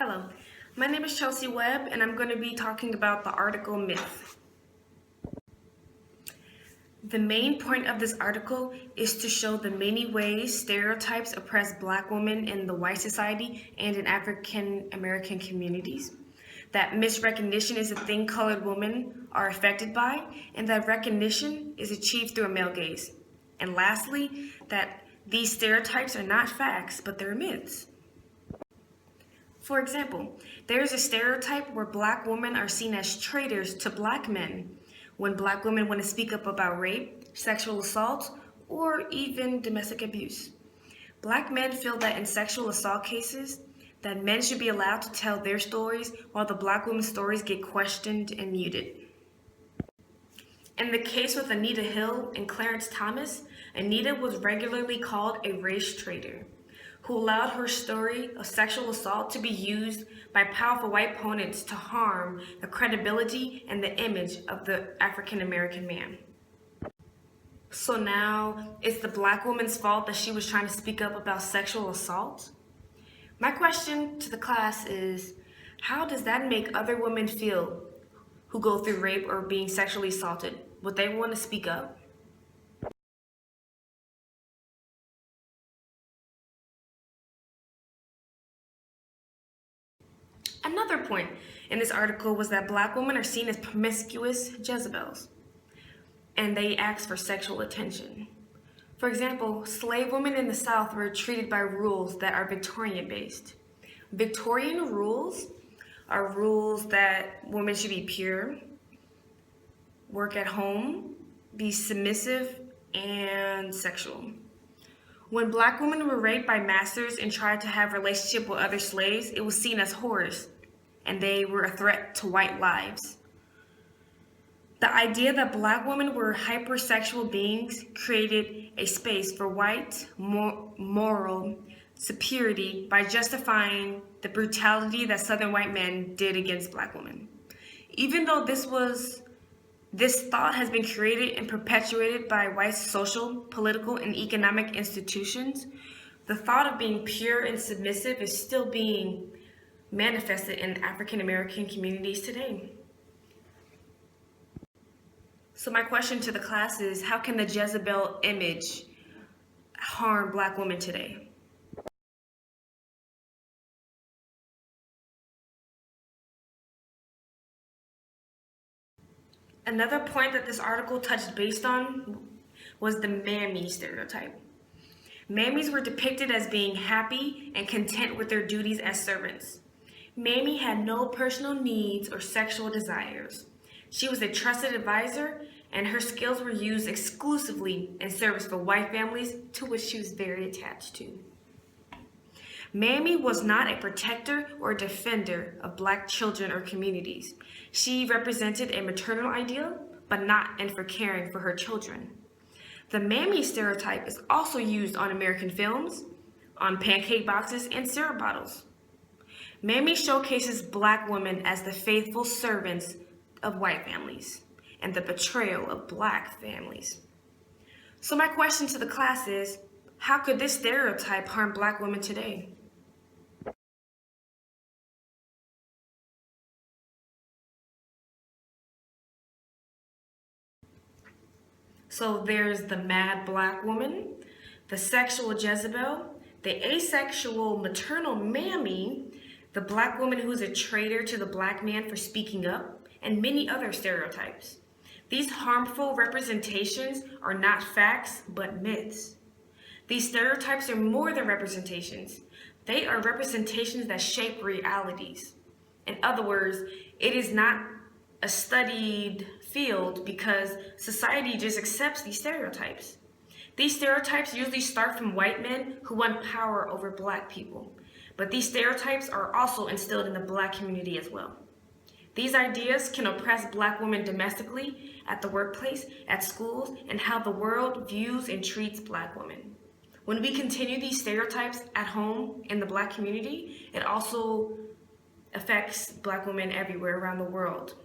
Hello, my name is Chelsea Webb, and I'm going to be talking about the article Myth. The main point of this article is to show the many ways stereotypes oppress Black women in the white society and in African American communities, that misrecognition is a thing colored women are affected by, and that recognition is achieved through a male gaze. And lastly, that these stereotypes are not facts, but they're myths. For example, there is a stereotype where Black women are seen as traitors to Black men when Black women want to speak up about rape, sexual assault, or even domestic abuse. Black men feel that in sexual assault cases, that men should be allowed to tell their stories while the Black women's stories get questioned and muted. In the case with Anita Hill and Clarence Thomas, Anita was regularly called a race traitor, who allowed her story of sexual assault to be used by powerful white opponents to harm the credibility and the image of the African American man. So now, it's the Black woman's fault that she was trying to speak up about sexual assault? My question to the class is, how does that make other women feel who go through rape or being sexually assaulted? Would they want to speak up? Another point in this article was that Black women are seen as promiscuous Jezebels, and they ask for sexual attention. For example, slave women in the South were treated by rules that are Victorian-based. Victorian rules are rules that women should be pure, work at home, be submissive, and sexual. When Black women were raped by masters and tried to have a relationship with other slaves, it was seen as horrors, and they were a threat to white lives. The idea that Black women were hypersexual beings created a space for white moral superiority by justifying the brutality that Southern white men did against Black women. Even though this thought has been created and perpetuated by white social, political, and economic institutions, the thought of being pure and submissive is still being manifested in African American communities today. So my question to the class is, how can the Jezebel image harm Black women today? Another point that this article touched based on was the mammy stereotype. Mammies were depicted as being happy and content with their duties as servants. Mammy had no personal needs or sexual desires. She was a trusted advisor, and her skills were used exclusively in service for white families to which she was very attached to. Mammy was not a protector or defender of Black children or communities. She represented a maternal ideal, but not in for caring for her children. The mammy stereotype is also used on American films, on pancake boxes, and syrup bottles. Mammy showcases Black women as the faithful servants of white families and the betrayal of Black families. So my question to the class is, how could this stereotype harm Black women today? So there's the mad Black woman, the sexual Jezebel, the asexual maternal mammy, the Black woman who's a traitor to the Black man for speaking up, and many other stereotypes. These harmful representations are not facts, but myths. These stereotypes are more than representations. They are representations that shape realities. In other words, it is not a studied field because society just accepts these stereotypes. These stereotypes usually start from white men who want power over Black people, but these stereotypes are also instilled in the Black community as well. These ideas can oppress Black women domestically, at the workplace, at schools, and how the world views and treats Black women. When we continue these stereotypes at home in the Black community, it also affects Black women everywhere around the world.